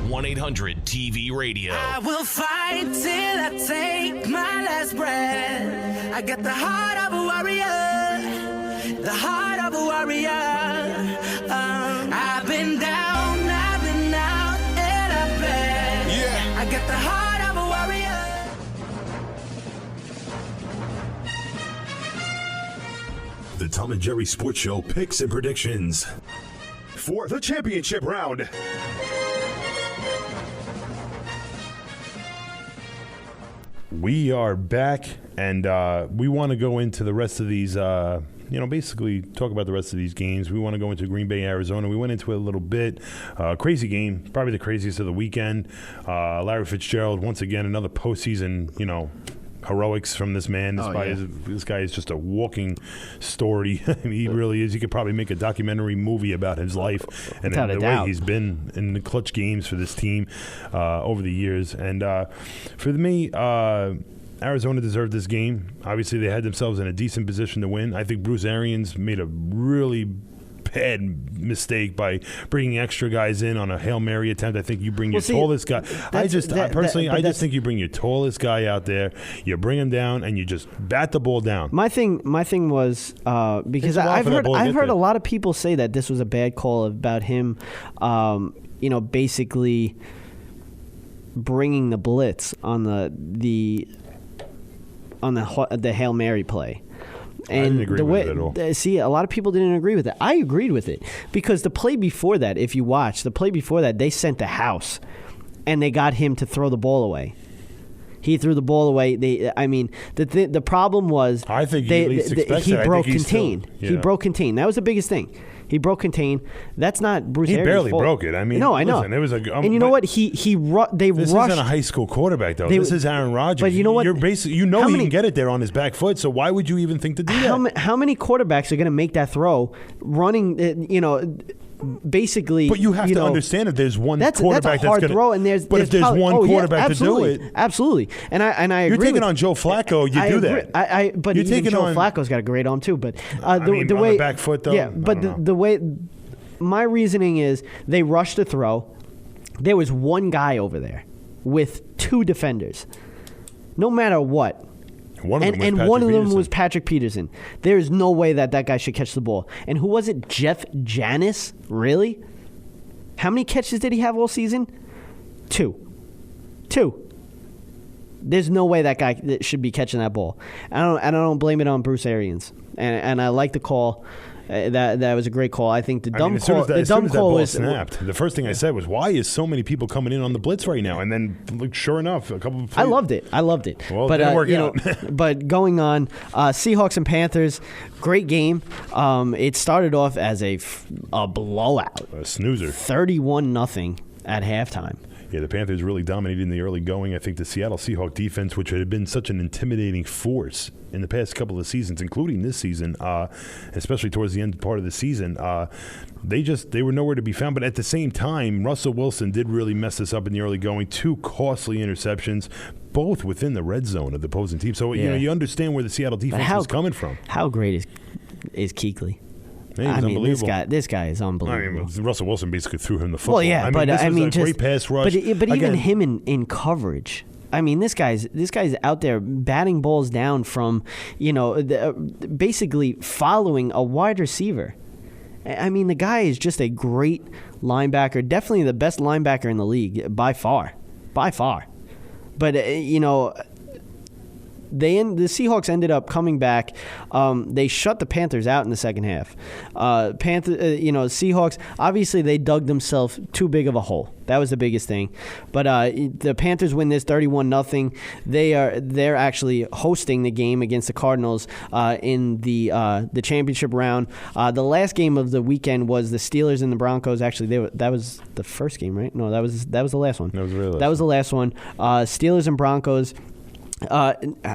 1-800-TV-RADIO. I will fight till I take my last breath. I got the heart of a warrior, the heart of a warrior. I've been down, I've been out, and I've bled. Yeah. I got the heart of a warrior. The Tom and Jerry Sports Show picks and predictions for the championship round. We are back, and we want to go into the rest of these, basically talk about the rest of these games. We want to go into Green Bay, Arizona. We went into it a little bit. Crazy game, probably the craziest of the weekend. Larry Fitzgerald, once again, another postseason, heroics from this man. This guy is just a walking story. He really is. You could probably make a documentary movie about his life and the way he's been in the clutch games for this team over the years. And for me, Arizona deserved this game. Obviously, they had themselves in a decent position to win. I think Bruce Arians made a really bad mistake by bringing extra guys in on a Hail Mary attempt. I think you bring your tallest guy. I just think you bring your tallest guy out there, you bring him down, and you just bat the ball down. My thing was because I've heard a lot of people say that this was a bad call about him, basically bringing the blitz on the Hail Mary play. And I didn't agree with it at all. See, a lot of people didn't agree with it. I agreed with it because the play before that, if you watch, they sent the house and they got him to throw the ball away. He threw the ball away. The problem was I think he broke contain. He broke contain. That was the biggest thing. He broke contain. That's not Bruce Arians' barely fault. broke it. I mean, no, I know. Listen, it was and you know what? They this rushed. Isn't a high school quarterback though. This is Aaron Rodgers. But you know what? You're basically, he can get it there on his back foot. So why would you even think to do that? How many quarterbacks are going to make that throw running? Basically, but you have to understand that there's one quarterback that's a hard throw, and there's if there's one quarterback to do it, absolutely. And I agree. You're taking on Joe Flacco. You do that. But even Joe Flacco's got a great arm too. But the way on the back foot though. Yeah, but the way my reasoning is they rushed the throw. There was one guy over there with two defenders. No matter what. One of them was Patrick Peterson. There is no way that guy should catch the ball. And who was it? Jeff Janis? Really? How many catches did he have all season? Two. There's no way that guy should be catching that ball. I don't blame it on Bruce Arians. And I like the call. That was a great call. I think the dumb call was snapped. The first thing I said was, "Why is so many people coming in on the blitz right now?" And then, sure enough, a couple of I loved it. Well, but didn't work out. But going on, Seahawks and Panthers, great game. It started off as a blowout, a snoozer, 31-0 at halftime. Yeah, the Panthers really dominated in the early going. I think the Seattle Seahawks defense, which had been such an intimidating force in the past couple of seasons, including this season, especially towards the end part of the season, they were nowhere to be found. But at the same time, Russell Wilson did really mess us up in the early going. 2 costly interceptions, both within the red zone of the opposing team. So you understand where the Seattle defense was coming from. How great is Kuechly? This guy is unbelievable. Russell Wilson basically threw him the football. Well, yeah, great pass rush. But even him in coverage. This guy's out there batting balls down from, basically following a wide receiver. The guy is just a great linebacker, definitely the best linebacker in the league by far. by far. But, the Seahawks ended up coming back. They shut the Panthers out in the second half. Seahawks, obviously they dug themselves too big of a hole. That was the biggest thing. But the Panthers win this 31-0. They're actually hosting the game against the Cardinals in the championship round. The last game of the weekend was the Steelers and the Broncos. Actually, that was the first game, right? No, that was the last one. That was really that was the last one. Steelers and Broncos. Peyton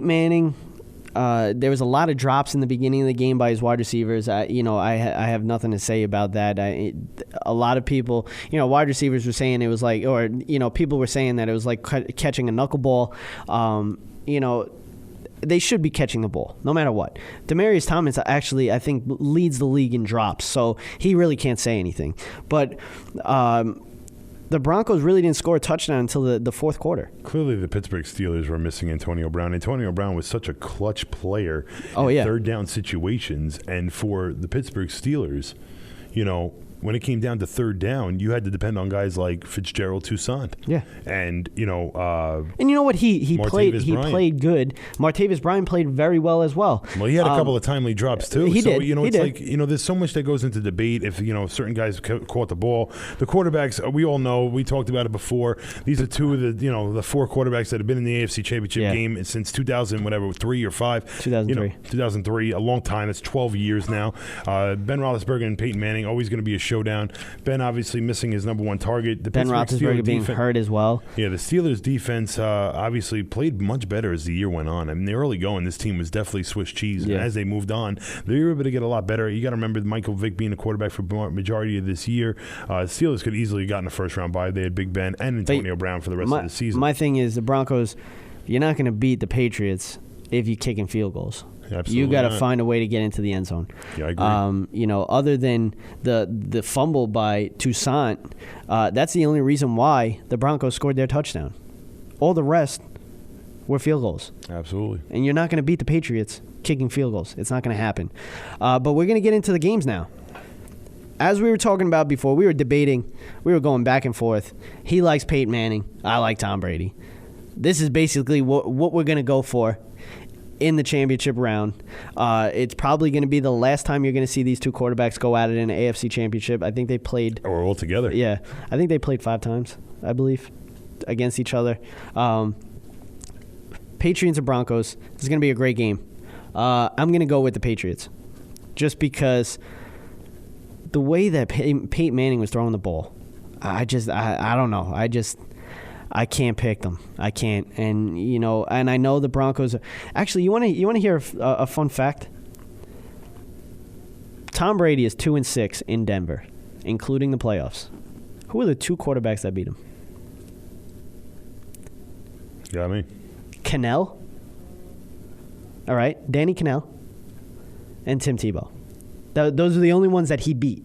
Manning, there was a lot of drops in the beginning of the game by his wide receivers. I have nothing to say about that. A lot of people, wide receivers were saying it was like, or, people were saying that it was like catching a knuckleball. They should be catching the ball, no matter what. Demaryius Thomas actually, I think, leads the league in drops, so he really can't say anything. But the Broncos really didn't score a touchdown until the fourth quarter. Clearly, the Pittsburgh Steelers were missing Antonio Brown. Antonio Brown was such a clutch player in third down situations. And for the Pittsburgh Steelers, when it came down to third down, you had to depend on guys like Fitzgerald Toussaint. Yeah. And, and you know what? He played good. Martavis Bryant played very well as well. Well, he had a couple of timely drops, too. He did. It's like, there's so much that goes into debate if, certain guys caught the ball. The quarterbacks, we all know, we talked about it before. These are two of the four quarterbacks that have been in the AFC Championship game since 2003 or 5. 2003. 2003, a long time. It's 12 years now. Ben Roethlisberger and Peyton Manning, always going to be a showdown. Ben obviously missing his number one target. Ben Roethlisberger being hurt as well. Yeah, the Steelers defense obviously played much better as the year went on. I mean, the early going, this team was definitely Swiss cheese. Yeah. And as they moved on, they were able to get a lot better. You got to remember Michael Vick being a quarterback for the majority of this year. Steelers could easily have gotten a first-round bye. They had Big Ben and Antonio Brown for the rest of the season. My thing is the Broncos, you're not going to beat the Patriots if you're kicking field goals. Absolutely you got to find a way to get into the end zone. Yeah, I agree. Other than the fumble by Toussaint, that's the only reason why the Broncos scored their touchdown. All the rest were field goals. Absolutely. And you're not going to beat the Patriots kicking field goals. It's not going to happen. But we're going to get into the games now. As we were talking about before, we were debating. We were going back and forth. He likes Peyton Manning. I like Tom Brady. This is basically what we're going to go for in the championship round. It's probably going to be the last time you're going to see these two quarterbacks go at it in an AFC championship. I think they played... Or all together. Yeah. I think they played 5 times, I believe, against each other. Patriots and Broncos. This is going to be a great game. I'm going to go with the Patriots just because the way that Peyton Manning was throwing the ball, I don't know. I can't pick them. I can't. And, and I know the Broncos. Actually, you want to hear a fun fact? Tom Brady is 2-6 in Denver, including the playoffs. Who are the 2 quarterbacks that beat him? Got me. Cannell. All right. Danny Cannell. And Tim Tebow. Those are the only ones that he beat.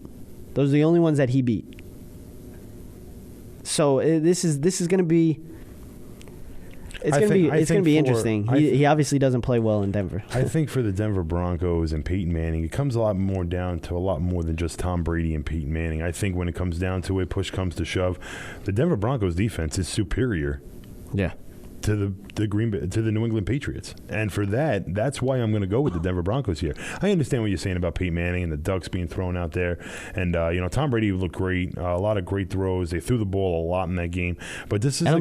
So this is going to be. It's going to be interesting. He obviously doesn't play well in Denver. I think for the Denver Broncos and Peyton Manning, it comes down to a lot more than just Tom Brady and Peyton Manning. I think when it comes down to it, push comes to shove, the Denver Broncos defense is superior. Yeah. To the New England Patriots. And for that's why I'm going to go with the Denver Broncos here. I understand what you're saying about Peyton Manning and the Ducks being thrown out there. And, Tom Brady looked great. A lot of great throws. They threw the ball a lot in that game. But this is a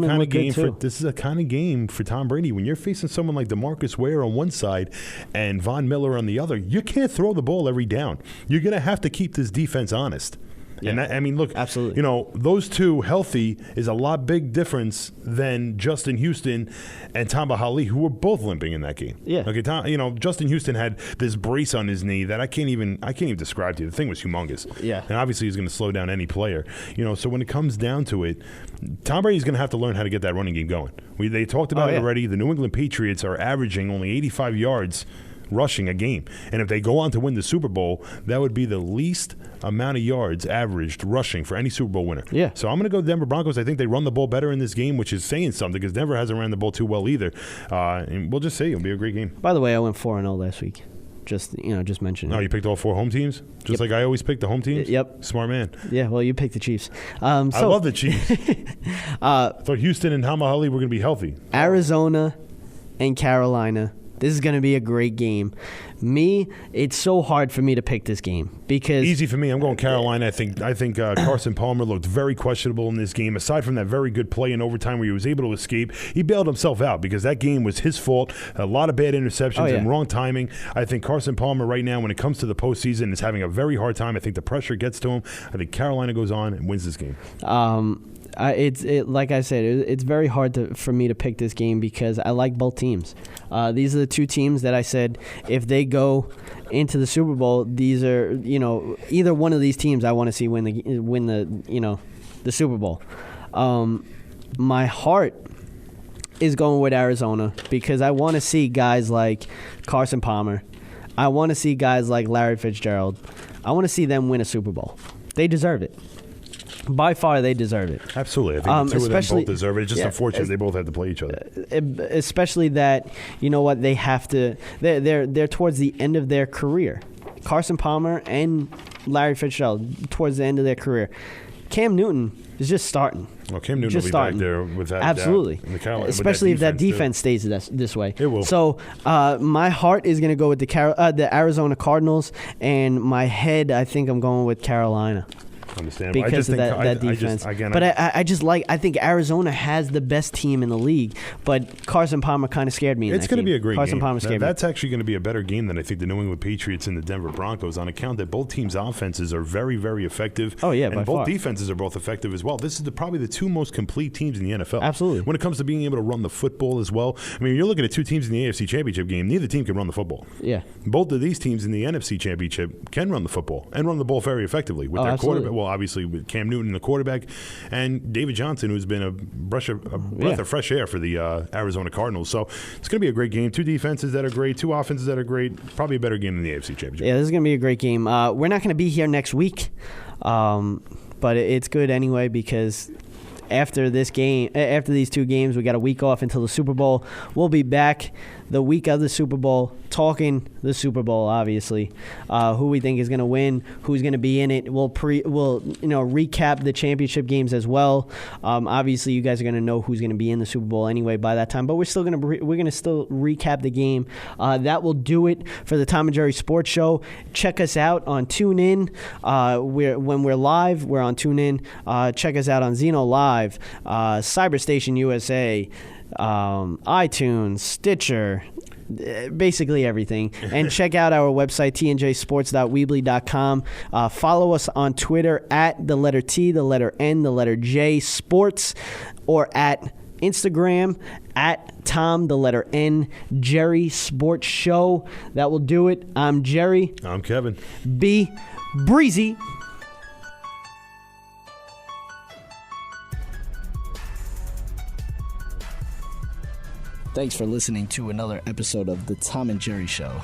kind of game for Tom Brady. When you're facing someone like DeMarcus Ware on one side and Von Miller on the other, you can't throw the ball every down. You're going to have to keep this defense honest. Yeah. And look, absolutely. Those two healthy is a lot big difference than Justin Houston and Tamba Hali, who were both limping in that game. Yeah. Okay, Justin Houston had this brace on his knee that I can't even describe to you. The thing was humongous. Yeah. And obviously he's going to slow down any player. So when it comes down to it, Tom Brady's going to have to learn how to get that running game going. They talked about it already. The New England Patriots are averaging only 85 yards rushing a game. And if they go on to win the Super Bowl, that would be the least amount of yards averaged rushing for any Super Bowl winner. Yeah. So I'm going to go Denver Broncos. I think they run the ball better in this game, which is saying something because Denver hasn't ran the ball too well either. And we'll just say it'll be a great game. By the way, I went 4-0 last week. Just mentioning. No, you picked all 4 home teams? Just like I always pick the home teams? Yep. Smart man. Yeah, well, you picked the Chiefs. I love the Chiefs. I thought Houston and Hamahali were going to be healthy. Arizona and Carolina. This is going to be a great game. It's so hard for me to pick this game because easy for me. I'm going Carolina. I think Carson Palmer looked very questionable in this game. Aside from that very good play in overtime where he was able to escape, he bailed himself out because that game was his fault. A lot of bad interceptions and wrong timing. I think Carson Palmer right now, when it comes to the postseason, is having a very hard time. I think the pressure gets to him. I think Carolina goes on and wins this game. Like I said, it's very hard for me to pick this game because I like both teams. These are the 2 teams that I said if they go into the Super Bowl, these are either one of these teams I want to see win the Super Bowl. My heart is going with Arizona because I want to see guys like Carson Palmer. I want to see guys like Larry Fitzgerald. I want to see them win a Super Bowl. They deserve it. By far, they deserve it. Absolutely. I think the 2 of them both deserve it. It's just unfortunate they both have to play each other. Especially that, they have to – they're towards the end of their career. Carson Palmer and Larry Fitzgerald towards the end of their career. Cam Newton is just starting. Well, Cam Newton will be back there with that. Absolutely. Especially if that defense stays this way. It will. So my heart is going to go with the Arizona Cardinals, and my head, I think I'm going with Carolina. Understandable. Because of that defense. I think Arizona has the best team in the league, but Carson Palmer kind of scared me in that game. It's going to be a great Carson game. Palmer scared me. That's actually going to be a better game than I think the New England Patriots and the Denver Broncos on account that both teams' offenses are very, very effective. Oh, yeah, and by both far. defenses are both effective as well. This is probably the 2 most complete teams in the NFL. Absolutely. When it comes to being able to run the football as well. I mean, you're looking at 2 teams in the AFC Championship game. Neither team can run the football. Yeah. Both of these teams in the NFC Championship can run the football and run the ball very effectively with their quarterback. Well, obviously with Cam Newton, the quarterback, and David Johnson, who's been a breath of fresh air for the Arizona Cardinals. So it's going to be a great game. 2 defenses that are great, 2 offenses that are great. Probably a better game than the AFC Championship. Yeah, this is going to be a great game. We're not going to be here next week, but it's good anyway because after these 2 games, we got a week off until the Super Bowl. We'll be back the week of the Super Bowl, talking the Super Bowl, obviously, who we think is going to win, who's going to be in it. We'll recap the championship games as well. Obviously, you guys are going to know who's going to be in the Super Bowl anyway by that time, but we're going to still recap the game. That will do it for the Tom and Jerry Sports Show. Check us out on TuneIn. When we're live, we're on TuneIn. Check us out on Zeno Live, Cyberstation USA, iTunes, Stitcher, basically everything. And check out our website, tnjsports.weebly.com. Follow us on Twitter at the letter T, the letter N, the letter J Sports, or at Instagram at Tom, the letter N, Jerry Sports Show. That will do it. I'm Jerry. I'm Kevin. Be breezy. Thanks for listening to another episode of The Tom and Jerry Show.